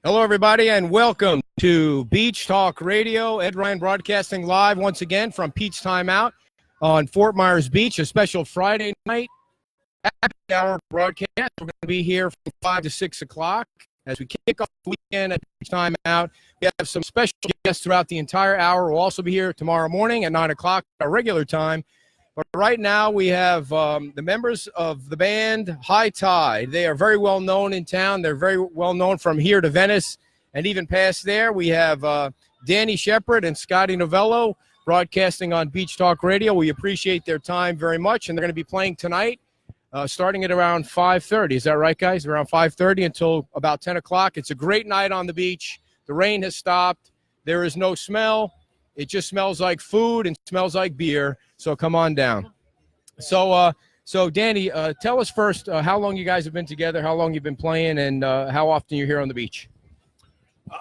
Hello, everybody, and welcome to Beach Talk Radio. Ed Ryan broadcasting live once again from Pete's Timeout on Fort Myers Beach, a special Friday night happy hour broadcast. We're going to be here from 5 to 6 o'clock as we kick off the weekend at Beach Timeout. We have some special guests throughout the entire hour. We'll also be here tomorrow morning at 9 o'clock, our regular time. But right now we have the members of the band High Tide. They are very well known in town. They're very well known from here to Venice and even past there. We have Danny Shepard and Scotty Novello broadcasting on Beach Talk Radio. We appreciate their time very much, and they're going to be playing tonight starting at around 5:30. Is that right, guys? Around 5:30 until about 10 o'clock. It's a great night on the beach. The rain has stopped. There is no smell. It just smells like food and smells like beer. So come on down. So Danny, tell us first how long you guys have been together, how long you've been playing, and how often you're here on the beach.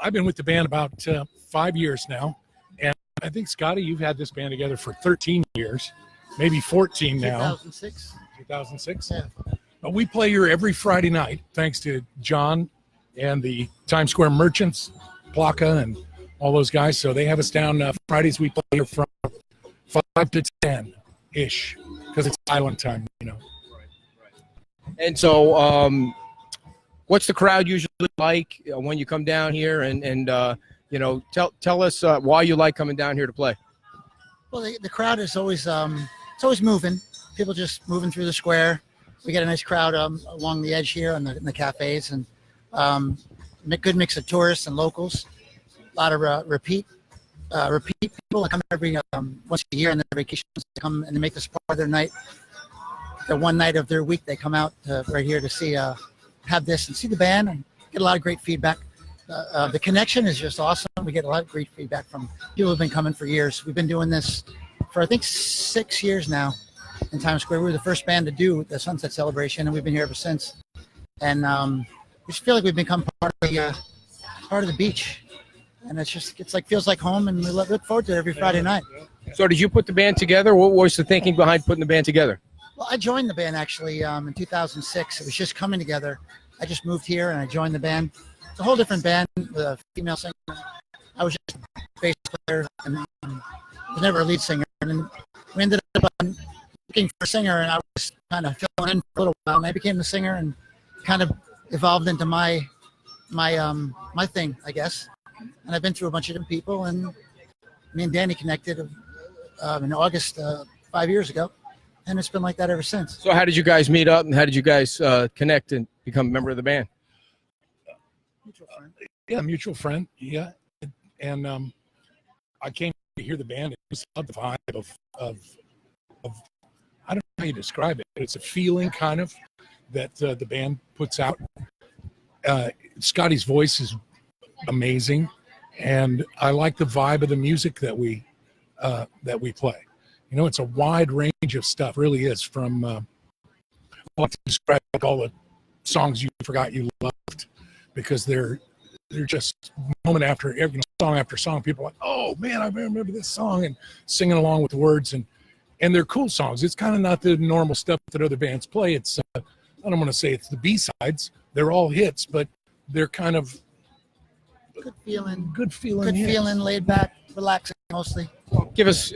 I've been with the band about 5 years now. And I think, Scotty, you've had this band together for 13 years, maybe 14 now. 2006? Yeah. But we play here every Friday night, thanks to John and the Times Square Merchants, Plaka, and all those guys. So they have us down Fridays. We play here from 5 to 10-ish because it's island time, you know. And so what's the crowd usually like when you come down here? And tell us why you like coming down here to play. Well, the crowd is always it's always moving. People just moving through the square. We get a nice crowd along the edge here in the cafes, and good mix of tourists and locals. A lot of repeat people that come every once a year on their vacations to come and make this part of their night. The one night of their week they come out right here to see have this and see the band and get a lot of great feedback. The connection is just awesome. We get a lot of great feedback from people who've been coming for years. We've been doing this for I think 6 years now in Times Square. We were the first band to do the Sunset Celebration, and we've been here ever since. And we just feel like we've become part of the beach. And feels like home, and we look forward to it every Friday night. So did you put the band together? What was the thinking behind putting the band together? Well, I joined the band actually in 2006. It was just coming together. I just moved here and I joined the band. It's a whole different band with a female singer. I was just a bass player and was never a lead singer. And then we ended up looking for a singer, and I was kind of filling in for a little while. And I became the singer and kind of evolved into my thing, I guess. And I've been through a bunch of different people, and me and Danny connected in August 5 years ago, and it's been like that ever since. So how did you guys meet up, and how did you guys connect and become a member of the band? Mutual friend. Yeah, mutual friend. Yeah. And I came to hear the band. It was the vibe of I don't know how you describe it. It's a feeling kind of that the band puts out. Scotty's voice is amazing, and I like the vibe of the music that we play. You know, it's a wide range of stuff. Really is. From I like to describe all the songs you forgot you loved, because they're just moment after song after song. People are like, oh man, I remember this song, and singing along with the words, and they're cool songs. It's kind of not the normal stuff that other bands play. It's I don't want to say it's the B-sides. They're all hits, but they're kind of good feeling, laid back, relaxing mostly. Give us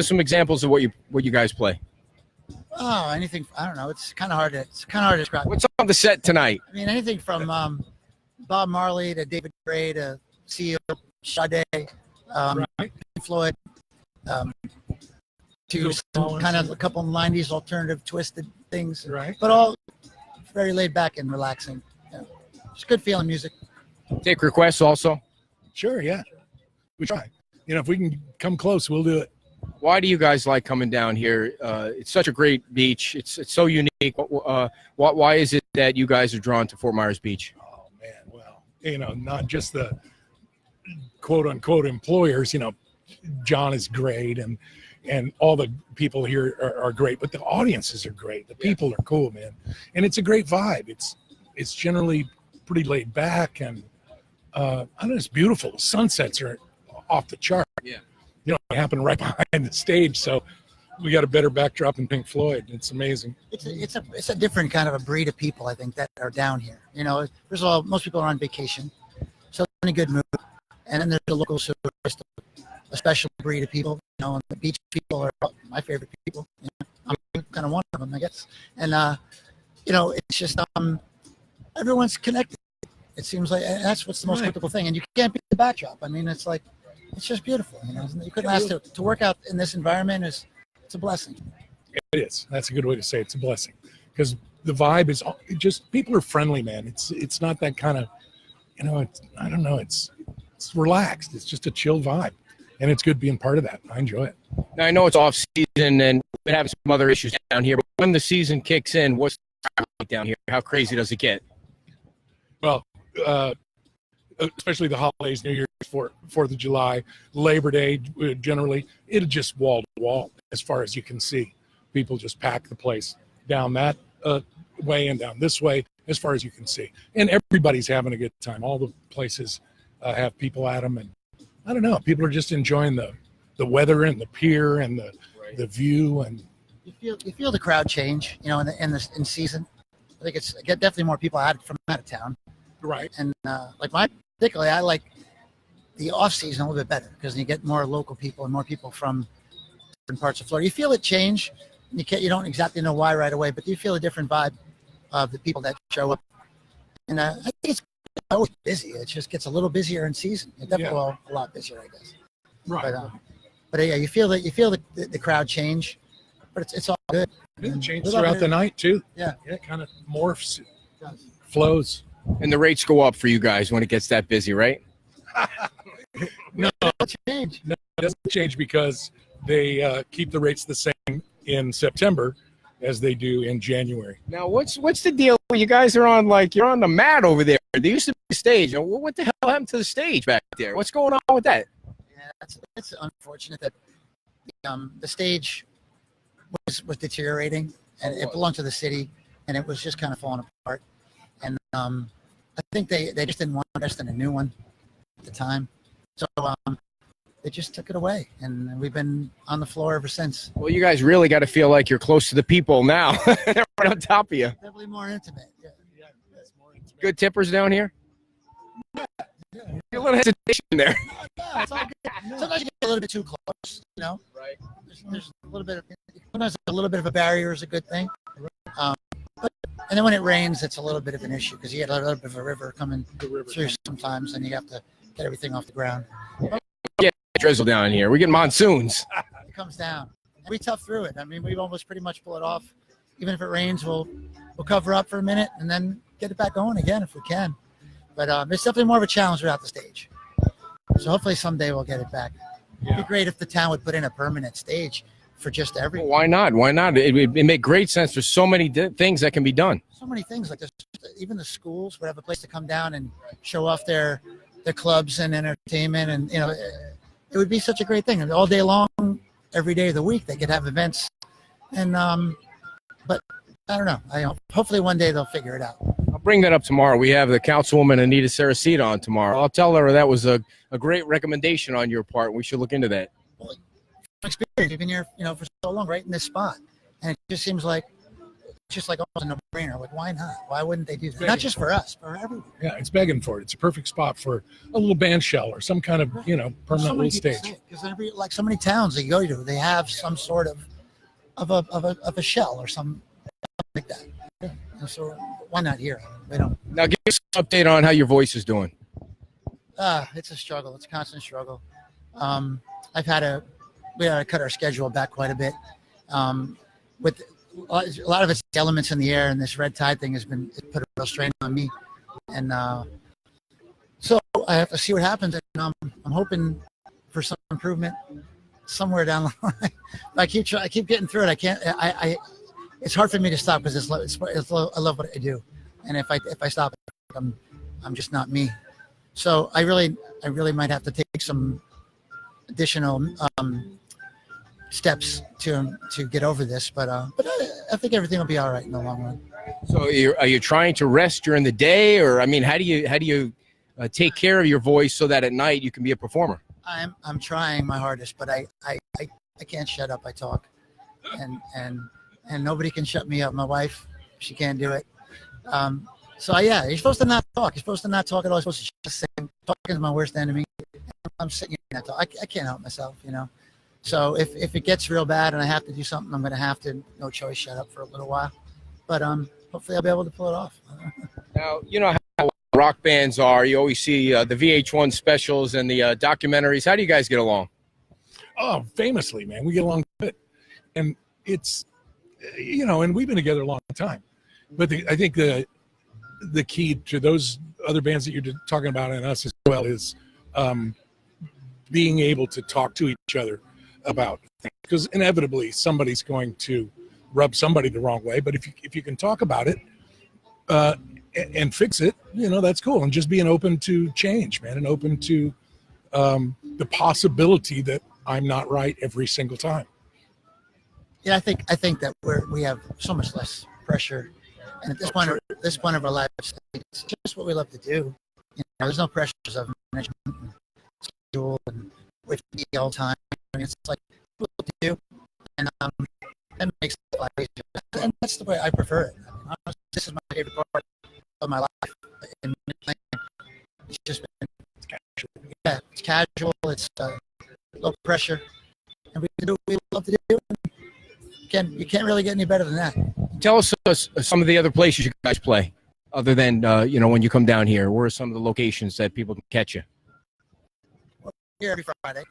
some examples of what you guys play. Oh, anything. I don't know. It's kind of hard to describe. What's on the set tonight? I mean, anything from Bob Marley to David Gray to CEO Sade, Pink Floyd, to some kind of a couple of 90s alternative twisted things. Right. But all very laid back and relaxing. Yeah. It's good feeling music. Take requests also? Sure, yeah. We try. You know, if we can come close, we'll do it. Why do you guys like coming down here? It's such a great beach. It's so unique. Why is it that you guys are drawn to Fort Myers Beach? Oh, man, well, you know, not just the quote-unquote employers. You know, John is great, and all the people here are great, but the audiences are great. The people are cool, man. And it's a great vibe. It's generally pretty laid back, and I don't know, it's beautiful. The sunsets are off the chart. Yeah. You know, it happened right behind the stage, so we got a better backdrop than Pink Floyd. It's amazing. It's a different kind of a breed of people, I think, that are down here. You know, first of all, most people are on vacation. in a good mood. And then there's the locals who are just a special breed of people. And the beach people are my favorite people. I'm kind of one of them, I guess. And it's just everyone's connected. It seems like that's what's the most critical thing. And you can't beat the backdrop. I mean, it's just beautiful. You couldn't ask to work out in this environment it's a blessing. It is. That's a good way to say it. It's a blessing because the vibe is just people are friendly, man. It's not that kind of, I don't know. It's relaxed. It's just a chill vibe, and it's good being part of that. I enjoy it. Now, I know it's off season and we've been having some other issues down here, but when the season kicks in, what's the traffic like down here? How crazy does it get? Well, especially the holidays, New Year's, 4th of July, Labor Day, generally, it'll just wall to wall as far as you can see. People just pack the place down that way and down this way as far as you can see. And everybody's having a good time. All the places have people at them. And I don't know, people are just enjoying the weather and the pier and the view. And you feel the crowd change, in season. I think it's definitely more people from out of town. Right. And particularly, I like the off season a little bit better because you get more local people and more people from different parts of Florida. You feel it change. You don't exactly know why right away, but you feel a different vibe of the people that show up. And I think it's always busy. It just gets a little busier in season. It definitely a lot busier, I guess. Right. But you feel the crowd change, but it's all good. It changes throughout the night too. Yeah. Yeah, it kind of morphs, flows. And the rates go up for you guys when it gets that busy, right? No, change. No, it doesn't change because they keep the rates the same in September as they do in January. Now, what's the deal? You guys are you're on the mat over there. There used to be a stage. What the hell happened to the stage back there? What's going on with that? Yeah, it's unfortunate that the stage was deteriorating, and it belonged to the city, and it was just kind of falling apart. And I think they just didn't want to invest in a new one at the time, so they just took it away, and we've been on the floor ever since. Well, you guys really got to feel like you're close to the people now. They're right on top of you. Definitely more intimate. Yeah, it's more intimate. Good tippers down here? A little hesitation there. Yeah, it's all good. Sometimes you get a little bit too close, Right. There's a little bit of sometimes a little bit of a barrier is a good thing. And then when it rains, it's a little bit of an issue because you get a little bit of a river coming through sometimes, and you have to get everything off the ground. Yeah, drizzle down here. We get monsoons. It comes down. And we tough through it. I mean, we almost pretty much pull it off. Even if it rains, we'll cover up for a minute and then get it back going again if we can. But it's definitely more of a challenge without the stage. So hopefully someday we'll get it back. It'd be great if the town would put in a permanent stage for just everyone. Why not? Why not? It make great sense. There's so many things that can be done. So many things like this. Even the schools would have a place to come down and show off their clubs and entertainment, and it would be such a great thing. And all day long, every day of the week, they could have events. And but I don't know. Hopefully one day they'll figure it out. I'll bring that up tomorrow. We have the Councilwoman Anita Saracita on tomorrow. I'll tell her that was a great recommendation on your part. We should look into that. Well, experience. You've been here, for so long, right in this spot, and it just seems like almost a no-brainer. Like, why not? Why wouldn't they do that? Not just for us, for everyone. Yeah, it's begging for it. It's a perfect spot for a little band shell or some kind of, permanent little stage. Because like so many towns that you go to, they have some sort of a shell or something like that. Yeah. So why not here? We don't. Now, give us an update on how your voice is doing. It's a struggle. It's a constant struggle. We had to cut our schedule back quite a bit. With a lot of its elements in the air, and this red tide thing it put a real strain on me. And so I have to see what happens. And I'm hoping for some improvement somewhere down the line. I keep getting through it. I can't. It's hard for me to stop because I love what I do, and if I stop, I'm just not me. So I really might have to take some additional steps to get over this, but I think everything will be all right in the long run. So are you trying to rest during the day, or how do you take care of your voice so that at night you can be a performer? I'm trying my hardest, but I can't shut up. I talk, and nobody can shut me up. My wife, she can't do it. So yeah, you're supposed to not talk. You're supposed to not talk at all. You're supposed to just say, talking is my worst enemy. I'm sitting here, I can't help myself, you know. So if it gets real bad and I have to do something, I'm going to have to, no choice, shut up for a little while. But hopefully I'll be able to pull it off. Now, you know how rock bands are. You always see the VH1 specials and the documentaries. How do you guys get along? Oh, famously, man, we get along good. And it's, you know, and we've been together a long time. But I think the key to those other bands that you're talking about and us as well is being able to talk to each other about things. Because inevitably somebody's going to rub somebody the wrong way. But if you can talk about it and fix it, you know, that's cool. And just being open to change, man, and open to the possibility that I'm not right every single time. Yeah, I think that we have so much less pressure, and at this point of our lives, it's just what we love to do. You know, there's no pressures of management and schedule and we have to be all the time. I mean, it's like what we do, and that makes it life easier. And that's the way I prefer it. I mean, honestly, this is my favorite part of my life. It's just been yeah, it's casual. It's low pressure, and we do what we love to do. You can't really get any better than that. Tell us some of the other places you guys play, other than you know, when you come down here. Where are some of the locations that people can catch you? We're here every Friday.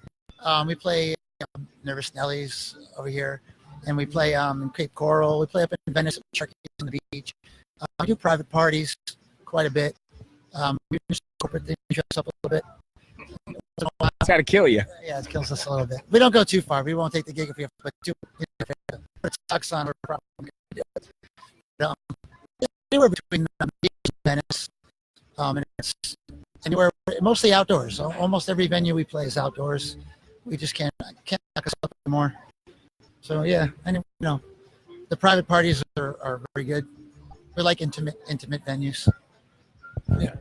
We play Nervous Nellies over here, and we play in Cape Coral. We play up in Venice, Turkey, on the beach. We do private parties quite a bit. We do corporate things, dress up a little bit. It's got to kill you. Yeah, it kills us a little bit. We don't go too far. We won't take the gig if we have to put put socks on. We're probably anywhere between beach and Venice, and it's anywhere, mostly outdoors. So almost every venue we play is outdoors. We just can't knock us up anymore. So yeah, and you know, the private parties are very good. We like intimate venues. Yeah,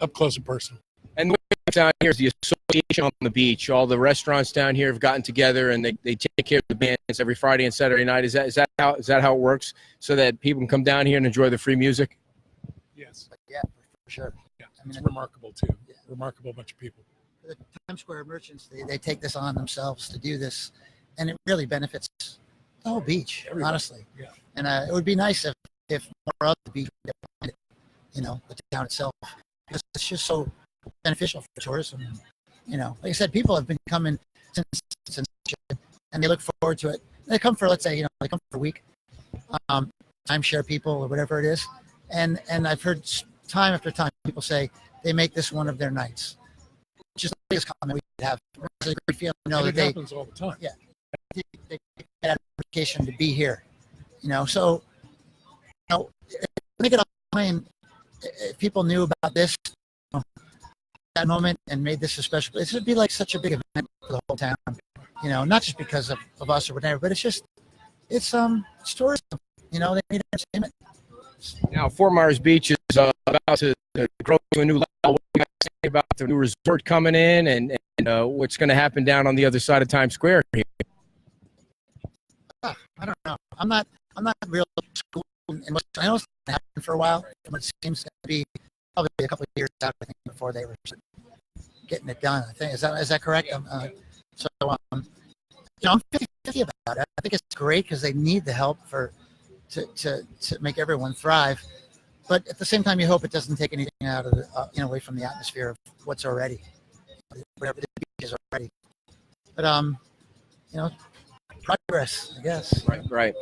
up close and personal. And the way down here is the association on the beach. All the restaurants down here have gotten together and they take care of the bands every Friday and Saturday night. Is that how it works? So that people can come down here and enjoy the free music? Yes. Yeah, for sure. Yeah, it's remarkable too. Yeah. Remarkable bunch of people. The Times Square merchants, they take this on themselves to do this, and it really benefits the whole beach, everybody. Honestly. Yeah. And it would be nice if more of the beach, you know, the town itself, because it's just so beneficial for tourism. You know, like I said, people have been coming since and they look forward to it. They come for, let's say, you know, they come for a week, timeshare people or whatever it is, and I've heard time after time people say they make this one of their nights, which is the biggest comment we have. It's a great feeling, you know, that happens all the time. Yeah, they get application to be here. You know, so you know, make it on the plane. If people knew about this, you know, that moment and made this a special place, it would be like such a big event for the whole town. You know, not just because of us or whatever, but it's tourism. You know, they need entertainment. Now, Fort Myers Beach is about to grow to a new level. What do you guys think about the new resort coming in and what's going to happen down on the other side of Times Square here? I don't know. I'm not real school, and I know it's going to happen for a while. It seems to be probably a couple of years out, I think, before they were getting it done. I think is that correct? You know, I'm 50-50 about it. I think it's great because they need the help to make everyone thrive. But at the same time, you hope it doesn't take anything out of the, away from the atmosphere of what's already, whatever the beach is already. But you know, progress, I guess. Right.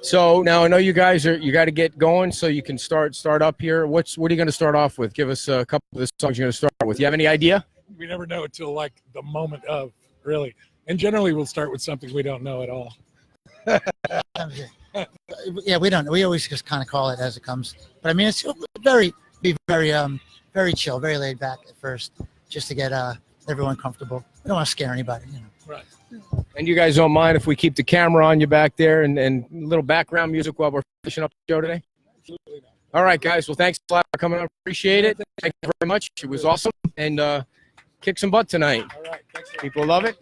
So now I know you guys you got to get going so you can start up here. What are you going to start off with? Give us a couple of the songs you're going to start with. You have any idea? We never know until like the moment of, really. And generally we'll start with something we don't know at all. Yeah, we don't. We always just kind of call it as it comes. But I mean, it's very chill, very laid back at first, just to get everyone comfortable. We don't want to scare anybody, you know. Right. And you guys don't mind if we keep the camera on you back there and a little background music while we're finishing up the show today? Absolutely not. All right, guys. Well, thanks a lot for coming on. Appreciate it. Thank you very much. It was awesome. And kick some butt tonight. All right. Thanks. People love it.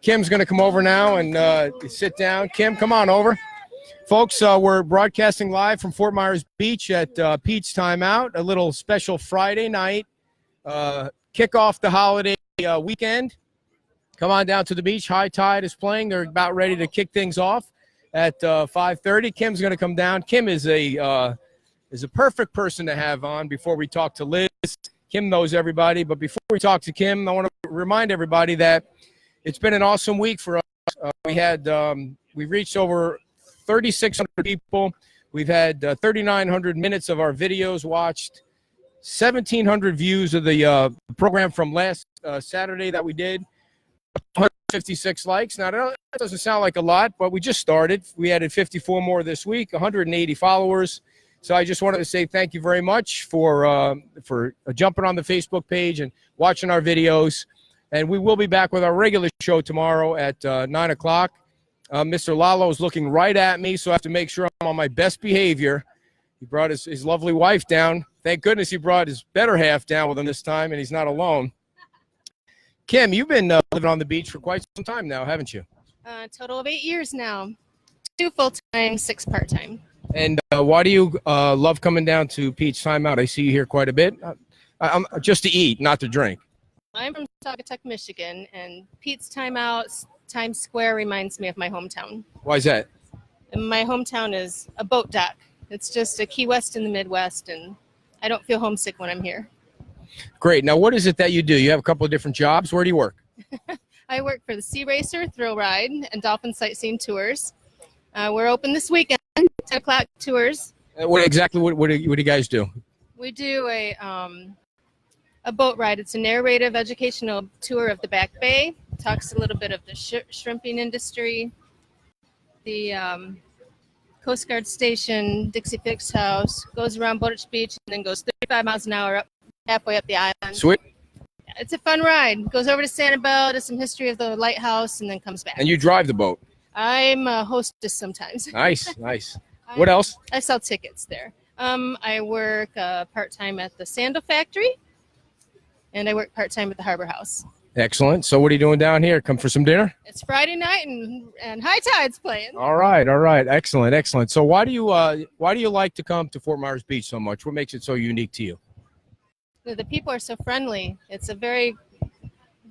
Kim's going to come over now and sit down. Kim, come on over. Folks, we're broadcasting live from Fort Myers Beach at Pete's Timeout, a little special Friday night. Kick off the holiday weekend. Come on down to the beach. High Tide is playing. They're about ready to kick things off at 5:30. Kim's going to come down. Kim is a perfect person to have on before we talk to Liz. Kim knows everybody, but before we talk to Kim, I want to remind everybody that it's been an awesome week for us. We reached over 3,600 people. We've had 3,900 minutes of our videos watched, 1,700 views of the program from last Saturday that we did, 156 likes. Now, that doesn't sound like a lot, but we just started. We added 54 more this week, 180 followers. So I just wanted to say thank you very much for jumping on the Facebook page and watching our videos. And we will be back with our regular show tomorrow at 9 o'clock. Mr. Lalo is looking right at me, so I have to make sure I'm on my best behavior. He brought his lovely wife down. Thank goodness he brought his better half down with him this time, and he's not alone. Kim, you've been living on the beach for quite some time now, haven't you? A total of 8 years now. 2 full-time, 6 part-time. And why do you love coming down to Pete's Timeout? I see you here quite a bit. I'm just to eat, not to drink. I'm from Saugatuck, Michigan, and Pete's Timeout, Times Square reminds me of my hometown. Why is that? And my hometown is a boat dock. It's just a Key West in the Midwest, and I don't feel homesick when I'm here. Great. Now, what is it that you do? You have a couple of different jobs. Where do you work? I work for the Sea Racer, Thrill Ride, and Dolphin Sightseeing Tours. We're open this weekend, 10 o'clock tours. What do you guys do? We do a boat ride. It's a narrative educational tour of the Back Bay. Talks a little bit of the shrimping industry, the Coast Guard Station, Dixie Fix House, goes around Bowditch Beach, and then goes 35 miles an hour up halfway up the island. Sweet. It's a fun ride. Goes over to Sanibel, does some history of the lighthouse, and then comes back. And you drive the boat. I'm a hostess sometimes. Nice, nice. What else? I sell tickets there. I work part-time at the Sandal Factory, and I work part-time at the Harbor House. Excellent. So what are you doing down here? Come for some dinner? It's Friday night, and High Tide's playing. All right. Excellent, excellent. So why do you like to come to Fort Myers Beach so much? What makes it so unique to you? The people are so friendly. It's a very,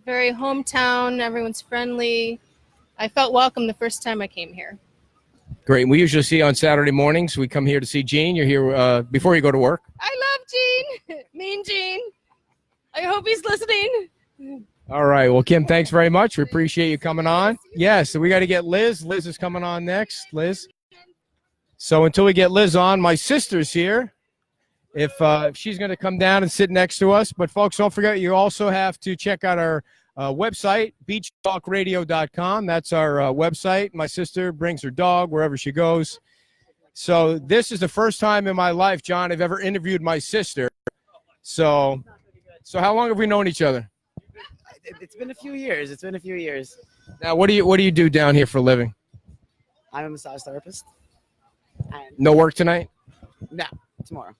very hometown. Everyone's friendly. I felt welcome the first time I came here. Great. We usually see you on Saturday mornings. We come here to see Gene. You're here before you go to work. I love Gene. Mean Gene. I hope he's listening. All right. Well, Kim, thanks very much. We appreciate you coming on. Yeah, so we got to get Liz. Liz is coming on next. Liz. So until we get Liz on, my sister's here. If she's going to come down and sit next to us. But, folks, don't forget, you also have to check out our website, beachtalkradio.com. That's our website. My sister brings her dog wherever she goes. So this is the first time in my life, John, I've ever interviewed my sister. So how long have we known each other? It's been a few years. Now, what do you do down here for a living? I'm a massage therapist. And No work tonight? no, tomorrow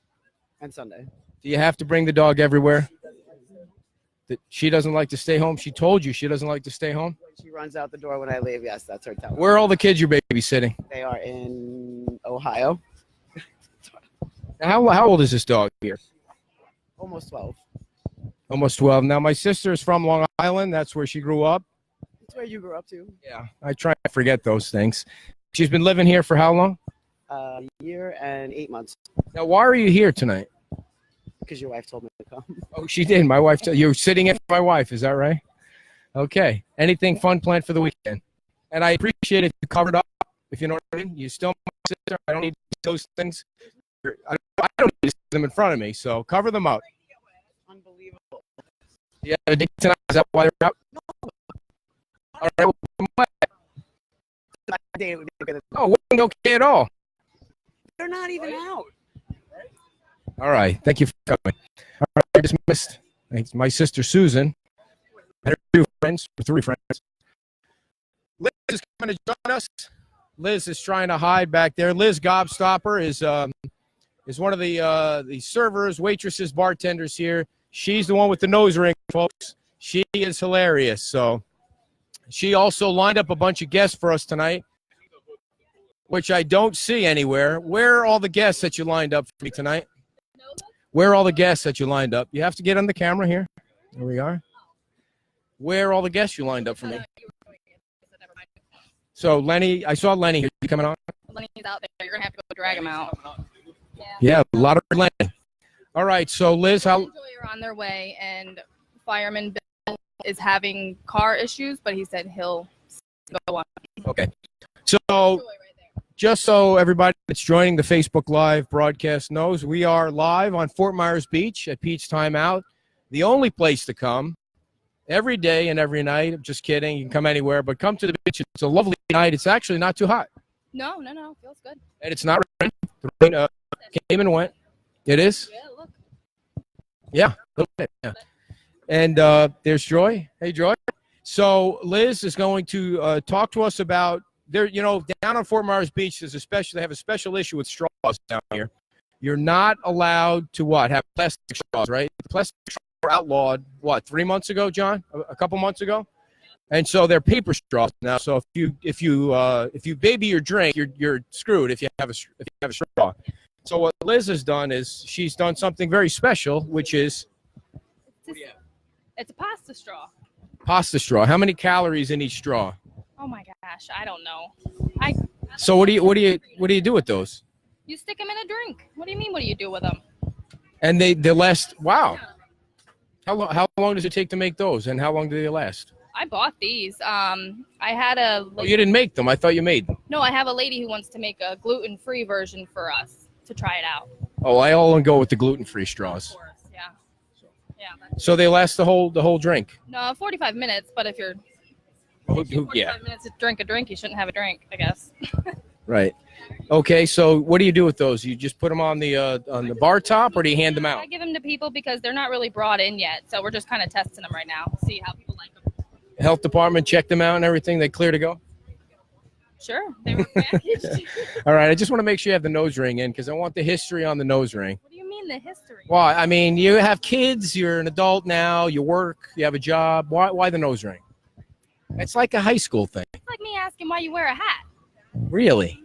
and Sunday. Do you have to bring the dog everywhere? She doesn't like to stay home? She told you she doesn't like to stay home? She runs out the door when I leave. Yes, that's her telling. Where are all the kids you're babysitting? They are in Ohio. Now, how old is this dog here? Almost 12. Almost 12. Now, my sister is from Long Island. That's where she grew up. That's where you grew up too. Yeah, I try to forget those things. She's been living here for how long? A year and 8 months. Now, why are you here tonight? Because your wife told me to come. Oh, she did. My wife. You're sitting in for my wife. Is that right? Okay. Anything fun planned for the weekend? And I appreciate if you covered up. If you know what I mean. You still my sister. I don't need those things. I don't need to see them in front of me. So cover them up. Unbelievable. Yeah, a date tonight. Is that why they're out? All right. Well, what? Oh, wasn't okay at all. They're not even out. All right. Thank you for coming. All right. I dismissed. Thanks. My sister Susan and her 3 friends. Liz is coming to join us. Liz is trying to hide back there. Liz Gobstopper is one of the servers, waitresses, bartenders here. She's the one with the nose ring, folks. She is hilarious. So she also lined up a bunch of guests for us tonight. which I don't see anywhere. Where are all the guests that you lined up for me tonight? Where are all the guests that you lined up? You have to get on the camera here. There we are. Where are all the guests you lined up for me? So Lenny, I saw Lenny. You coming on? Lenny's out there. You're gonna have to go drag him out. Yeah, a lot of Lenny. All right, so Liz, how? Enjoy are on their way, and fireman Bill is having car issues, but he said he'll go on. Okay, so just so everybody that's joining the Facebook Live broadcast knows, we are live on Fort Myers Beach at Pete's Timeout, the only place to come every day and every night. I'm just kidding. You can come anywhere, but come to the beach. It's a lovely night. It's actually not too hot. No, feels good. And it's not raining. The rain came and went. It is? Yeah, look. Yeah, a little bit, yeah. And there's Joy. Hey, Joy. So Liz is going to talk to us about there. You know, down on Fort Myers Beach, they have a special issue with straws down here. You're not allowed to have plastic straws, right? The plastic straws were outlawed 3 months ago, John? A couple months ago. And so they're paper straws now. So if you baby your drink, you're screwed if you have a straw. So what Liz has done is she's done something very special, which is It's a pasta straw. pasta straw. How many calories in each straw? Oh my gosh, I don't know. So what do you do with those? You stick them in a drink. What do you mean? What do you do with them? And they last. Wow. How long does it take to make those, and how long do they last? I bought these. I had a. Oh, you didn't make them. I thought you made them. No, I have a lady who wants to make a gluten-free version for us to try it out. Oh, I only go with the gluten-free straws. Of course, yeah. Yeah. So they last the whole drink. No, 45 minutes. But if you're Yeah. 45 minutes to drink a drink, you shouldn't have a drink, I guess. Right. Okay. So what do you do with those? You just put them on the bar top, or do you hand them out? I give them to people because they're not really brought in yet, so we're just kind of testing them right now, see how people like them. Health department check them out and everything. They clear to go. Sure, they were packaged. All right. I just want to make sure you have the nose ring in because I want the history on the nose ring. What do you mean the history? Well, I mean, you have kids. You're an adult now. You work. You have a job. Why the nose ring? It's like a high school thing. It's like me asking why you wear a hat. Really?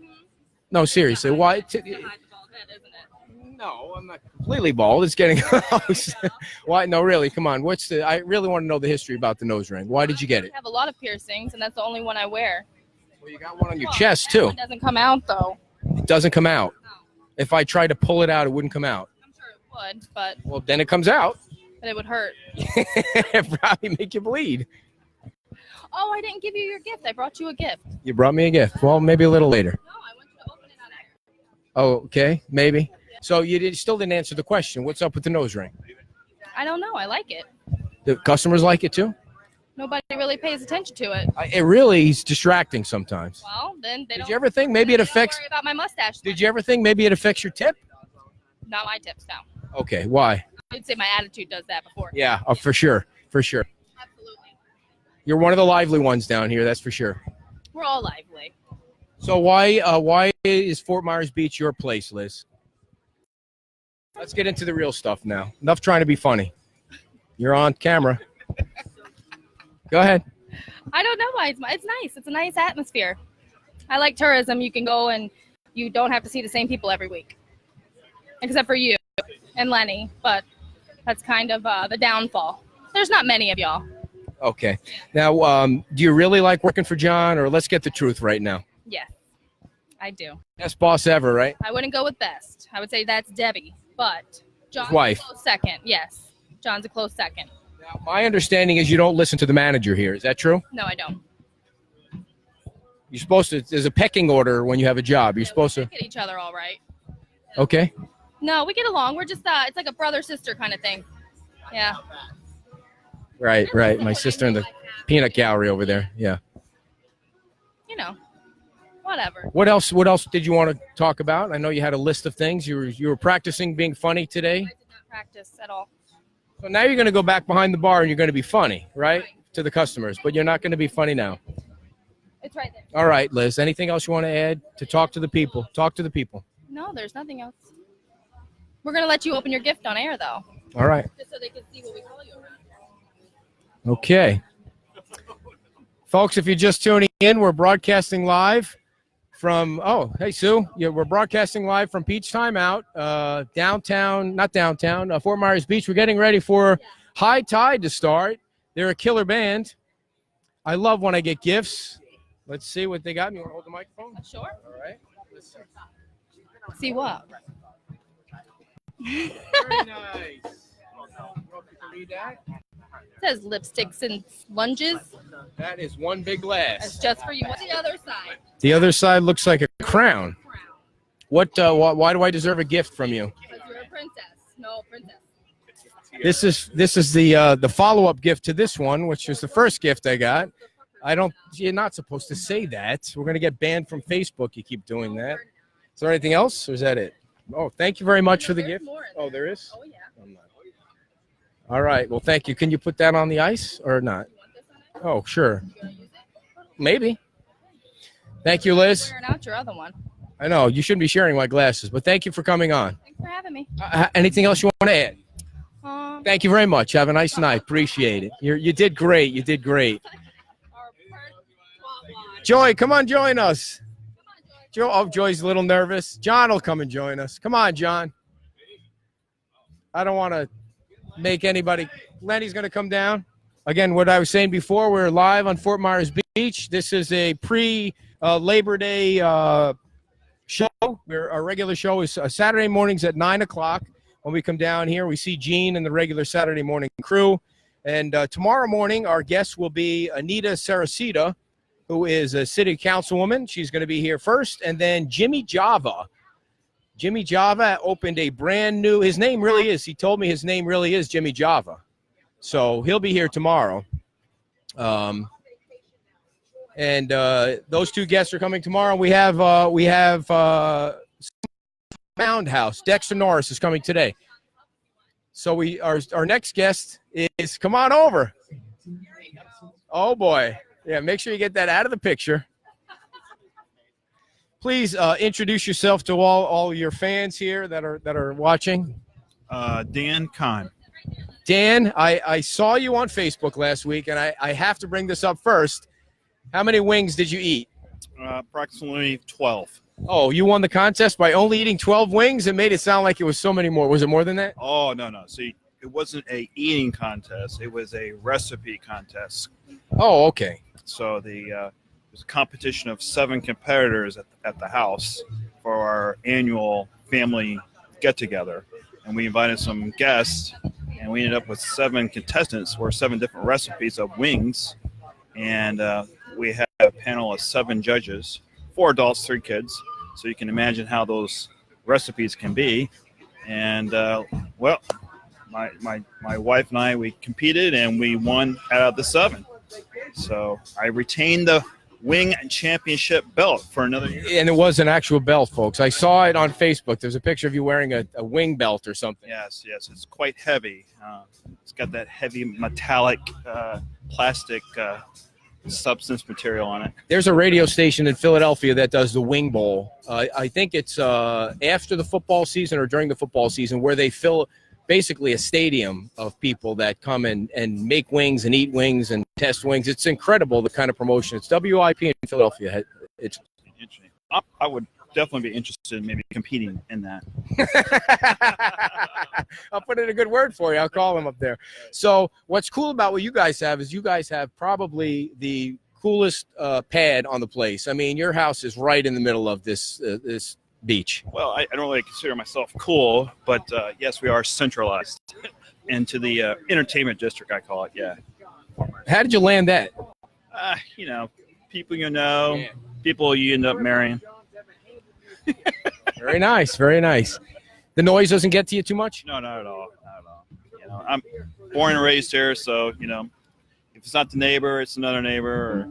No, seriously. Why? To hide the bald head, isn't it? No, I'm not completely bald. It's getting close. Why? No, really. Come on. I really want to know the history about the nose ring. Why did you get it? I have a lot of piercings, and that's the only one I wear. Well, you got one on your chest too. It doesn't come out though. It doesn't come out. If I tried to pull it out, it wouldn't come out. I'm sure it would, but Well, then it comes out. it would hurt. It'd probably make you bleed. Oh, I didn't give you your gift. I brought you a gift. You brought me a gift. Well, maybe a little later. No, I want you to open it on air. Oh, okay. Maybe. So you still didn't answer the question. What's up with the nose ring? I don't know. I like it. The customers like it too? Nobody really pays attention to it. It really is distracting sometimes. Well, then they Did don't. you ever think maybe it they don't affects? worry about my mustache. Did you ever think maybe it affects your tip? Not my tips now. Okay. Why? I'd say my attitude does that before. Yeah. For sure. For sure. Absolutely. You're one of the lively ones down here. That's for sure. We're all lively. So why is Fort Myers Beach your place, Liz? Let's get into the real stuff now. Enough trying to be funny. You're on camera. Go ahead. I don't know why. It's nice. It's a nice atmosphere. I like tourism. You can go and you don't have to see the same people every week. Except for you and Lenny. But that's kind of the downfall. There's not many of y'all. Okay. Now, do you really like working for John, or let's get the truth right now? Yes, I do. Best boss ever, right? I wouldn't go with best. I would say that's Debbie. But John's wife. a close second. Yes. John's a close second. Now, my understanding is you don't listen to the manager here. Is that true? No, I don't. You're supposed to. There's a pecking order when you have a job. You're supposed to. Get each other all right. Okay. No, we get along. We're just it's like a brother-sister kind of thing. Yeah. Right. My sister in the peanut gallery over there. Yeah. You know, whatever. What else did you want to talk about? I know you had a list of things. You were practicing being funny today. I did not practice at all. So now you're going to go back behind the bar and you're going to be funny, right? To the customers, but you're not going to be funny now. It's right there. All right, Liz. Anything else you want to add to talk to the people? Talk to the people. No, there's nothing else. We're going to let you open your gift on air, though. All right. Just so they can see what we call you around. Okay. Folks, if you're just tuning in, we're broadcasting live from, oh, hey, Sue. Yeah, we're broadcasting live from Peach Timeout, Fort Myers Beach. We're getting ready for High Tide to start. They're a killer band. I love when I get gifts. Let's see what they got. You want to hold the microphone? Sure. All right. Let's see. See what? Very nice. Read that. It says lipsticks and lunges. That is one big That's glass. just for you. What's the other side? The other side looks like a crown. What? Why do I deserve a gift from you? Because you're a princess. No, princess. This is the follow-up gift to this one, which was the first gift I got. You're not supposed to say that. We're gonna get banned from Facebook. You keep doing that. Is there anything else, or is that it? Oh, thank you very much for the There's gift. more in Oh, there is. Oh, yeah. All right. Well, thank you. Can you put that on the ice or not? You want this on it? Oh, sure. You want to use it? Maybe. Thank you, Liz. Wearing out your other one. I know you shouldn't be sharing my glasses, but thank you for coming on. Thanks for having me. Anything else you want to add? Thank Thank you very much. Have a nice night. Appreciate it. You did great. You did great. Joy, come on, join us. Joy's a little nervous. John will come and join us. Come on, John. I don't want to make anybody. Lenny's going to come down. Again, what I was saying before, we're live on Fort Myers Beach. This is a pre-Labor Day show. Our regular show is Saturday mornings at 9 o'clock. When we come down here, we see Gene and the regular Saturday morning crew. And tomorrow morning, our guest will be Anita Saracita, who is a city councilwoman. She's going to be here first. And then Jimmy Java. Jimmy Java opened a brand new, his name really is, he told me his name really is Jimmy Java. So he'll be here tomorrow. And those two guests are coming tomorrow. We have Mound House. Dexter Norris is coming today. So our next guest is, come on over. Oh boy. Yeah, make sure you get that out of the picture. Please introduce yourself to all your fans here that are watching. Dan Kahn. Dan, I saw you on Facebook last week, and I have to bring this up first. How many wings did you eat? Approximately 12. Oh, you won the contest by only eating 12 wings? It made it sound like it was so many more. Was it more than that? Oh, no. See, it wasn't a eating contest. It was a recipe contest. Oh, okay. So it was a competition of 7 competitors at the house for our annual family get-together. And we invited some guests, and we ended up with 7 contestants for 7 different recipes of wings. And we had a panel of 7 judges, 4 adults, 3 kids. So you can imagine how those recipes can be. And, well, my wife and I, we competed, and we won out of the 7. So I retained the wing championship belt for another year. And it was an actual belt, folks. I saw it on Facebook. There's a picture of you wearing a wing belt or something. Yes. It's quite heavy. It's got that heavy metallic plastic substance material on it. There's a radio station in Philadelphia that does the Wing Bowl. I think it's after the football season or during the football season, where they fill basically a stadium of people that come and make wings and eat wings and test wings. It's incredible, the kind of promotion. It's WIP in Philadelphia. It's Interesting. I would definitely be interested in maybe competing in that. I'll put in a good word for you. I'll call him up there. So what's cool about what you guys have is you guys have probably the coolest pad on the place. I mean, your house is right in the middle of this beach. Well, I don't really consider myself cool, but yes, we are centralized into the entertainment district, I call it. Yeah. How did you land that? People you know, people you end up marrying. Very nice. Very nice. The noise doesn't get to you too much? No, not at all. Not at all. I'm born and raised here, so if it's not the neighbor, it's another neighbor, or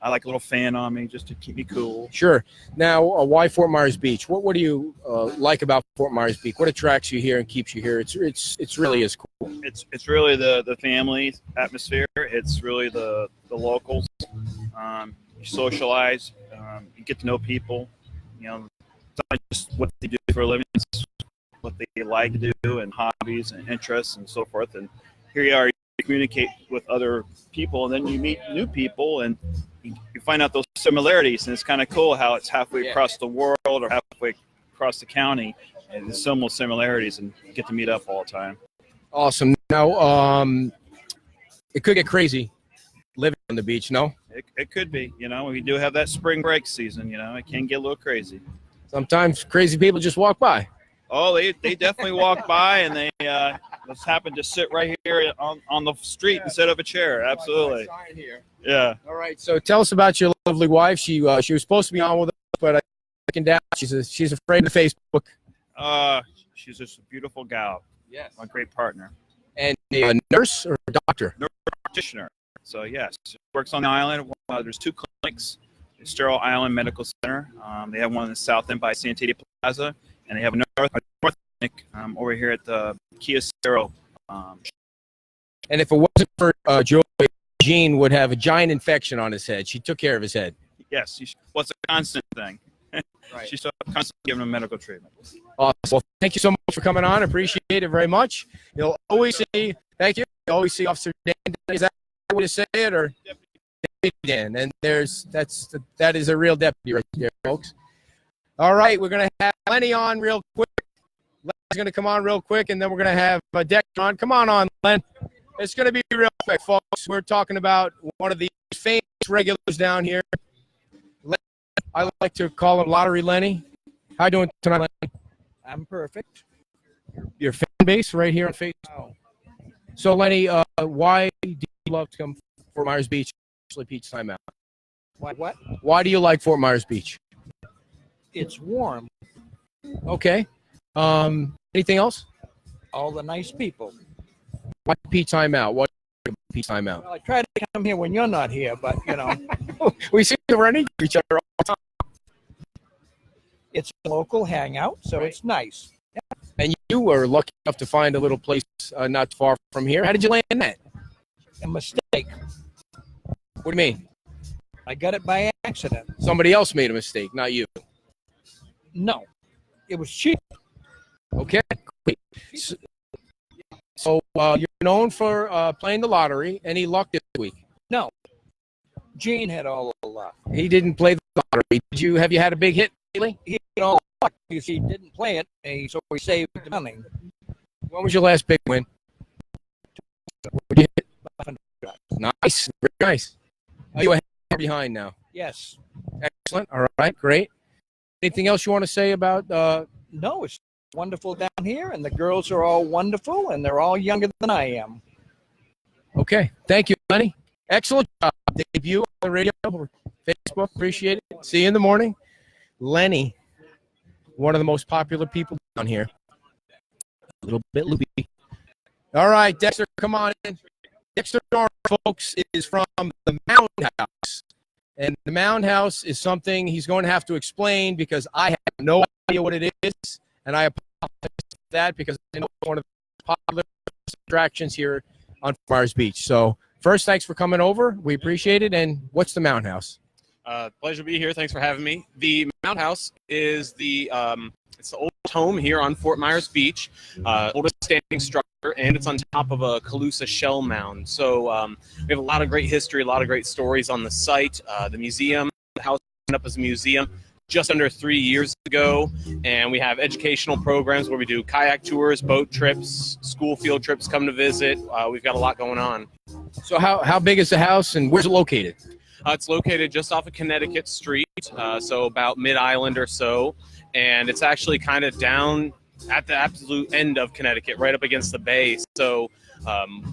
I like a little fan on me just to keep me cool. Sure. Now, why Fort Myers Beach? What do you like about Fort Myers Beach? What attracts you here and keeps you here? It's really is cool. It's really the family atmosphere. It's really the locals. You socialize. You get to know people. It's not just what they do for a living. It's what they like to do and hobbies and interests and so forth. And here you are. You communicate with other people, and then you meet new people, and you find out those similarities, and it's kind of cool how it's halfway Yeah. across the world or halfway across the county, and there's so much similarities, and get to meet up all the time. Awesome. Now, it could get crazy living on the beach, no? It could be, we do have that spring break season, it can get a little crazy. Sometimes crazy people just walk by. Oh, they definitely walk by, and they just happen to sit right here on the street instead of a chair. Absolutely. Yeah. All right. So tell us about your lovely wife. She was supposed to be on with us, but I taken down. She's afraid of Facebook. She's just a beautiful gal. Yes. A great partner. And a nurse or a doctor? Practitioner. So yes, she works on the island. There's 2 clinics. The Sterile Island Medical Center. They have one in the south end by Santadia Plaza, and they have a north clinic over here at the Kia Cerro. And if it wasn't for Joey, Gene would have a giant infection on his head. She took care of his head. Yes, it's a constant thing. Right. She's constantly giving him medical treatment. Awesome. Well, thank you so much for coming on. Appreciate it very much. You'll always see. Thank you. You always see Officer Dan. Is that the way to say it, or Deputy Dan? And that is a real deputy right there, folks. All right, we're gonna have Lenny on real quick. Lenny's gonna come on real quick, and then we're gonna have Dexter on. Come on, Len. It's gonna be real quick, folks. We're talking about one of the famous regulars down here. I like to call him Lottery Lenny. How you doing tonight, Lenny? I'm perfect. Your fan base right here on Facebook. So, Lenny, why do you love to come to Fort Myers Beach, especially Beach Time Out? What? Why do you like Fort Myers Beach? It's warm. Okay. Anything else? All the nice people. Why Beach Time Out? What Beach Time Out? Well, I try to come here when you're not here, but We seem to run into each other all the time. it's a local hangout, so it's nice. And you were lucky enough to find a little place not far from here. How did you land that? A mistake. What do you mean? I got it by accident. Somebody else made a mistake, not you. No, it was cheap. Okay. Great. So you're known for playing the lottery. Any luck this week? No, Gene had all the luck. He didn't play the lottery. Have you had a big hit lately? He had all the luck because he didn't play it, and so he saved the money. When was your last big win? What'd you hit? Nice. Very nice. Are you ahead or behind now? Yes. Excellent. All right. Great. Anything else you want to say about No, it's wonderful down here, and the girls are all wonderful, and they're all younger than I am. Okay. Thank you, Lenny. Excellent job. Debut on the radio or Facebook. Appreciate it. See you in the morning. Lenny, one of the most popular people down here. A little bit loopy. All right, Dexter, come on in. Dexter Dorn, folks, is from the Mound House. And the Mound House is something he's going to have to explain because I have no idea what it is. And I apologize for that because I know it's one of the popular attractions here on Myers Beach. So first, thanks for coming over. We appreciate it. And what's the Mound House? Pleasure to be here. Thanks for having me. The Mound House is it's the oldest home here on Fort Myers Beach, oldest standing structure, and it's on top of a Calusa shell mound. So we have a lot of great history, a lot of great stories on the site. The museum, the house opened up as a museum just under 3 years ago, and we have educational programs where we do kayak tours, boat trips, school field trips come to visit. We've got a lot going on. So how big is the house and where's it located? It's located just off of Connecticut Street, so about mid-island or so, and it's actually kind of down at the absolute end of Connecticut, right up against the bay. So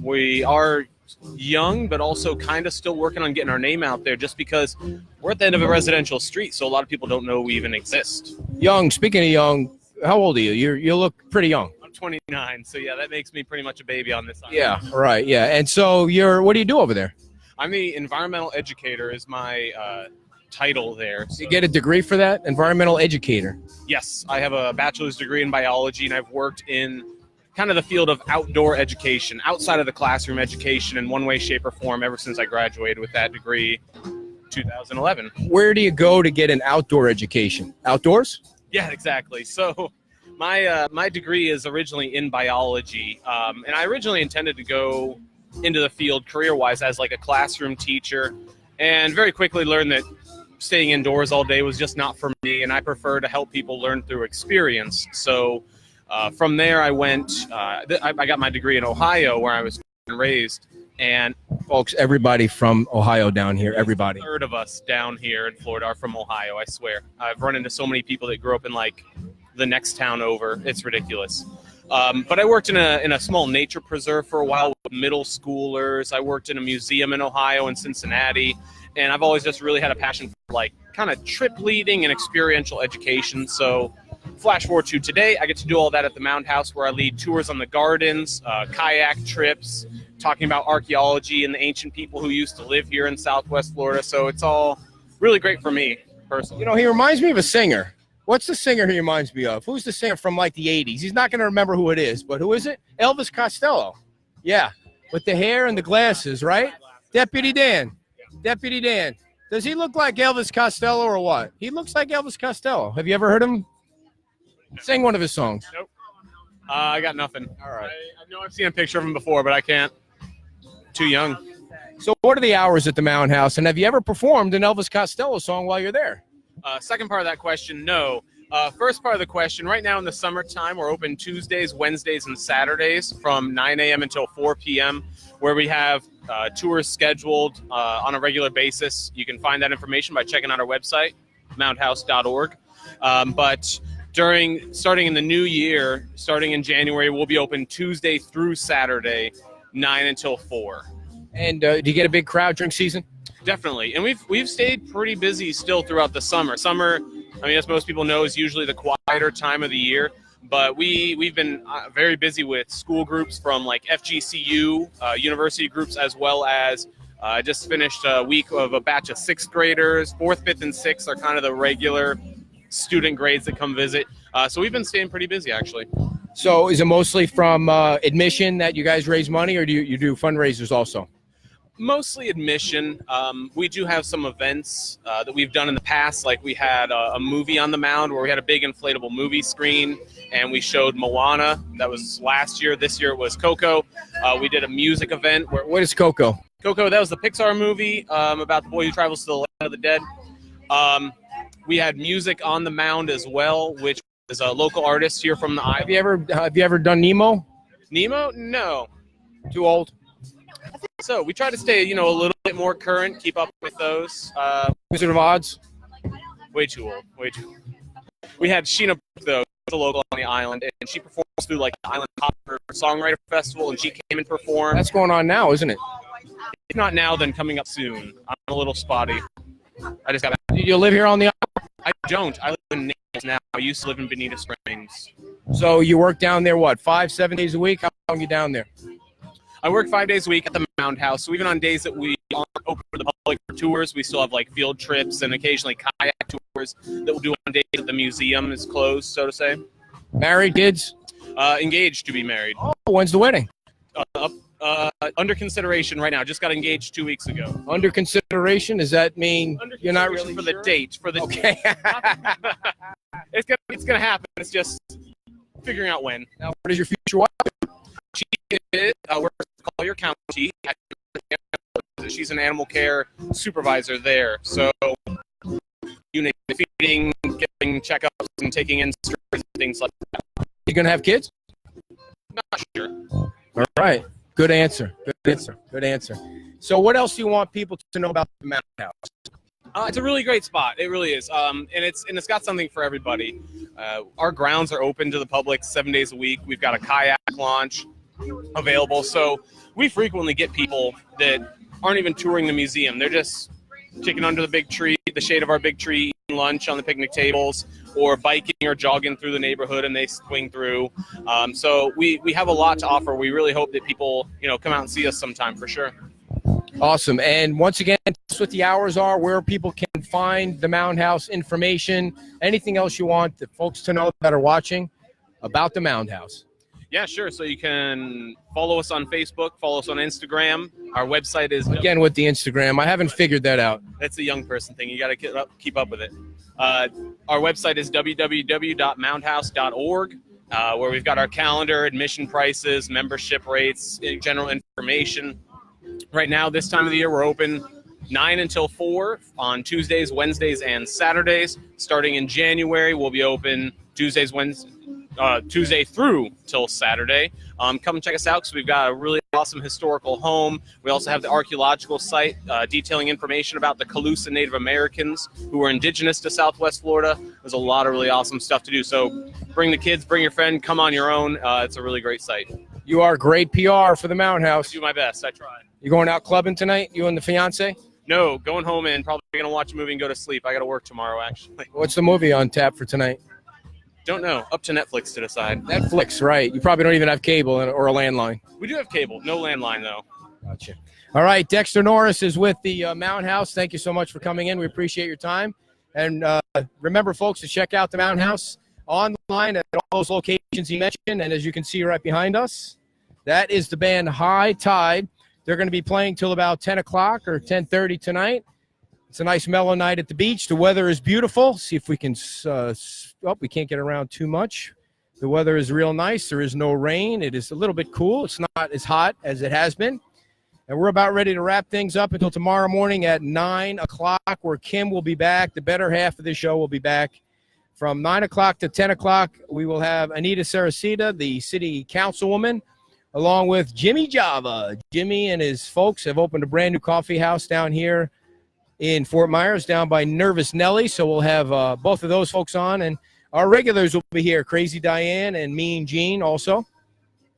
we are young, but also kind of still working on getting our name out there just because we're at the end of a residential street, so a lot of people don't know we even exist. Young, speaking of young, how old are you? You look pretty young. I'm 29, so yeah, that makes me pretty much a baby on this island. Yeah, right, yeah. And so what do you do over there? I'm the environmental educator is my title there. So. You get a degree for that? Environmental educator. Yes, I have a bachelor's degree in biology, and I've worked in kind of the field of outdoor education, outside of the classroom education in one way, shape, or form ever since I graduated with that degree 2011. Where do you go to get an outdoor education? Outdoors? Yeah, exactly. So my degree is originally in biology, and I originally intended to go into the field career-wise as like a classroom teacher, and very quickly learned that staying indoors all day was just not for me, and I prefer to help people learn through experience. So from there, I went. I got my degree in Ohio, where I was raised, and Folks, everybody from Ohio down here, everybody. a third of us down here in Florida are from Ohio. I swear, I've run into so many people that grew up in like the next town over. It's ridiculous. But I worked in a small nature preserve for a while with middle schoolers. I worked in a museum in Ohio and Cincinnati, and I've always just really had a passion for like kind of trip leading and experiential education. So flash forward to today, I get to do all that at the Mound House, where I lead tours on the gardens, kayak trips, talking about archaeology and the ancient people who used to live here in Southwest Florida. So it's all really great for me personally. You know, he reminds me of a singer. What's the singer he reminds me of? Who's the singer from like the 80s? He's not going to remember who it is, but who is it? Elvis Costello. Yeah, with the hair and the glasses, right? Deputy Dan. Deputy Dan. Does he look like Elvis Costello or what? He looks like Elvis Costello. Have you ever heard him sing one of his songs? Nope. I got nothing. All right. I know I've seen a picture of him before, but I can't. Too young. So what are the hours at the Mound House? And have you ever performed an Elvis Costello song while you're there? Second part of that question, no. First part of the question, right now in the summertime, we're open Tuesdays, Wednesdays, and Saturdays from 9 a.m. until 4 p.m., where we have tours scheduled on a regular basis. You can find that information by checking out our website, moundhouse.org. But starting in the new year, starting in January, we'll be open Tuesday through Saturday, 9 until 4. And do you get a big crowd during season? Definitely, and we've stayed pretty busy still throughout the summer. Summer, I mean, as most people know, is usually the quieter time of the year. But we've been very busy with school groups from like FGCU, university groups, as well as just finished a week of a batch of 6th graders. 4th, 5th, and 6th are kind of the regular student grades that come visit. So we've been staying pretty busy, actually. So is it mostly from admission that you guys raise money, or do you do fundraisers also? Mostly admission. We do have some events that we've done in the past, like we had a movie on the mound where we had a big inflatable movie screen and we showed Moana. That was last year. This year it was Coco. We did a music event. What is Coco? Coco, that was the Pixar movie about the boy who travels to the land of the dead. We had music on the mound as well, which is a local artist here from the Ivy. Have you ever done Nemo? Nemo? No. Too old? So we try to stay, a little bit more current, keep up with those. Wizard of Oz? Way too old. Way too old. We had Sheena, though, a local on the island, and she performs through like the Island Hopper Songwriter Festival, and she came and performed. That's going on now, isn't it? If not now, then coming up soon. I'm a little spotty. I just got. Do you live here on the island? I don't. I live in Naples now. I used to live in Bonita Springs. So you work down there, what, 5-7 days a week? How long are you down there? I work 5 days a week at the Mound House. So even on days that we aren't open for the public for tours, we still have like field trips and occasionally kayak tours that we'll do on days that the museum is closed, so to say. Married, kids? Engaged to be married. Oh, when's the wedding? Under consideration right now. Just got engaged 2 weeks ago. Under consideration? Does that mean you're not really for sure? the date? For the Okay. It's gonna happen. It's just figuring out when. Now, what is your future wife? She is works at Collier County. She's an animal care supervisor there. So you name it, feeding, getting checkups, and taking in and things like that. You gonna have kids? Not sure. All right. Good answer. Good answer. Good answer. So what else do you want people to know about the Mound House? It's a really great spot. It really is. And it's got something for everybody. Our grounds are open to the public 7 days a week. We've got a kayak launch available. So we frequently get people that aren't even touring the museum. They're just sitting under the big tree, the shade of our big tree, eating lunch on the picnic tables, or biking or jogging through the neighborhood, and they swing through. So we have a lot to offer. We really hope that people, come out and see us sometime for sure. Awesome. And once again, that's what the hours are, where people can find the Mound House information, anything else you want the folks to know that are watching about the Mound House. Yeah, sure. So you can follow us on Facebook, follow us on Instagram. Our website is... Again, with the Instagram, I haven't figured that out. That's a young person thing. You got to keep up with it. Our website is www.moundhouse.org, where we've got our calendar, admission prices, membership rates, general information. Right now, this time of the year, we're open 9 until 4 on Tuesdays, Wednesdays, and Saturdays. Starting in January, we'll be open Tuesday through till Saturday. Come check us out because we've got a really awesome historical home. We also have the archaeological site detailing information about the Calusa Native Americans who were indigenous to Southwest Florida. There's a lot of really awesome stuff to do. So bring the kids, bring your friend, come on your own. It's a really great site. You are great PR for the Mountain House. Do my best. I try. You going out clubbing tonight? You and the fiance? No, going home and probably going to watch a movie and go to sleep. I got to work tomorrow, actually. What's the movie on tap for tonight? Don't know. Up to Netflix to decide. Netflix, right. You probably don't even have cable or a landline. We do have cable. No landline, though. Gotcha. All right, Dexter Norris is with the Mountain House. Thank you so much for coming in. We appreciate your time. And remember, folks, to check out the Mountain House online at all those locations he mentioned. And as you can see right behind us, that is the band High Tide. They're going to be playing till about 10 o'clock or 10:30 tonight. It's a nice mellow night at the beach. The weather is beautiful. See if we can we can't get around too much. The weather is real nice. There is no rain. It is a little bit cool. It's not as hot as it has been. And we're about ready to wrap things up until tomorrow morning at 9 o'clock, where Kim will be back. The better half of the show will be back. From 9 o'clock to 10 o'clock, we will have Anita Saracita, the city councilwoman, along with Jimmy Java. Jimmy and his folks have opened a brand new coffee house down here in Fort Myers, down by Nervous Nelly. So we'll have both of those folks on. And our regulars will be here, Crazy Diane and Mean Gene also.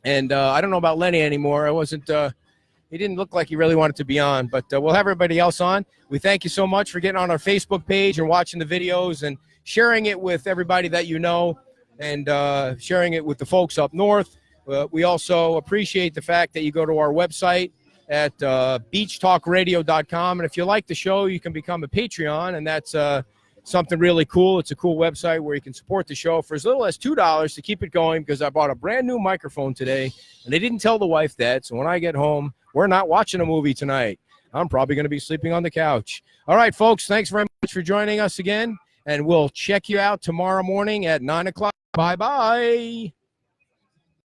And I don't know about Lenny anymore. He didn't look like he really wanted to be on, but we'll have everybody else on. We thank you so much for getting on our Facebook page and watching the videos and sharing it with everybody that you know and sharing it with the folks up north. We also appreciate the fact that you go to our website at beachtalkradio.com. And if you like the show, you can become a Patreon, and that's something really cool. It's a cool website where you can support the show for as little as $2 to keep it going, because I bought a brand new microphone today, and they didn't tell the wife that. So when I get home, we're not watching a movie tonight. I'm probably going to be sleeping on the couch. All right, folks, thanks very much for joining us again, and we'll check you out tomorrow morning at 9 o'clock. Bye-bye.